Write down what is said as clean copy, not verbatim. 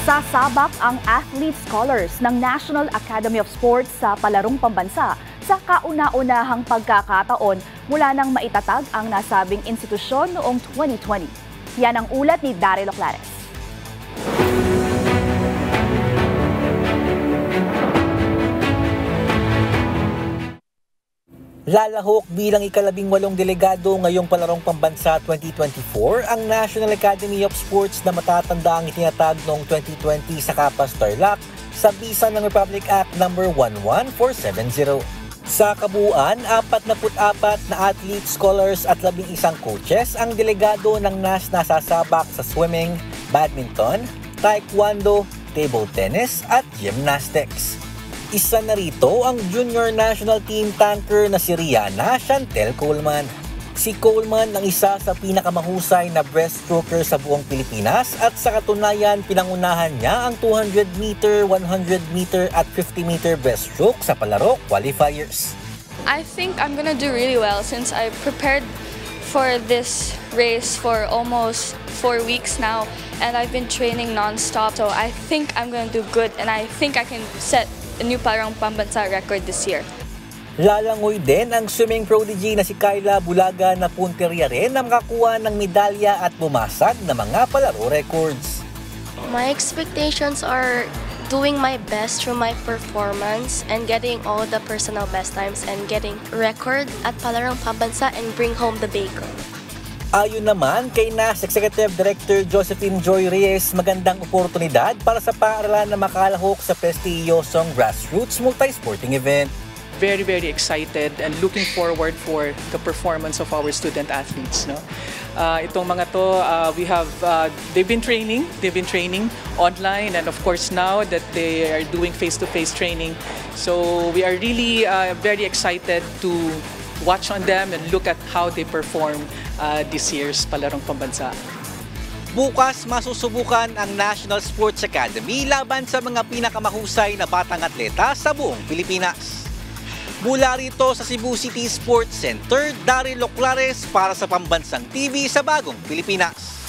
Sasabak ang Athlete Scholars ng National Academy of Sports sa palarong pambansa sa kauna-unahang pagkakataon mula nang maitatag ang nasabing institusyon noong 2020. Yan ang ulat ni Daryl Oclares. Lalahok bilang ika-18 delegado ngayong palarong pambansa 2024 ang National Academy of Sports na matatanda ang itinatag noong 2020 sa Capas Tarlac sa bisa ng Republic Act No. 11470. Sa kabuuan, 44 na athlete, scholars at 11 coaches ang delegado ng NAS na sasabak sa swimming, badminton, taekwondo, table tennis at gymnastics. Isa na rito ang junior national team tanker na si Rihanna Chantel Coleman. Si Coleman ang isa sa pinakamahusay na breaststroker sa buong Pilipinas at sa katunayan pinangunahan niya ang 200-meter, 100-meter at 50-meter breaststroke sa palaro qualifiers. I think I'm gonna do really well since I prepared for this race for almost 4 weeks now and I've been training non-stop, so I think I'm gonna do good and I think I can set a new palarong pambansa record this year. Lalangoy din ang swimming prodigy na si Kyla Bulaga na punteriya rin na makakuha ng medalya at bumasag na mga palaro records. My expectations are doing my best through my performance and getting all the personal best times and getting record at palarong pambansa and bring home the bacon. Ayon naman kay NAS Executive Director Josephine Joy Reyes, magandang oportunidad para sa paaralan na makalahok sa prestiyosong grassroots multi-sporting event. Very excited and looking forward for the performance of our student athletes. No? Itong mga to, they've been training online and of course now that they are doing face-to-face training. So we are really very excited to watch on them and look at how they perform this year's Palarong Pambansa. Bukas masusubukan ang National Sports Academy laban sa mga pinakamahusay na batang atleta sa buong Pilipinas. Mula rito sa Cebu City Sports Center, Daryl Oclares para sa Pambansang TV sa Bagong Pilipinas.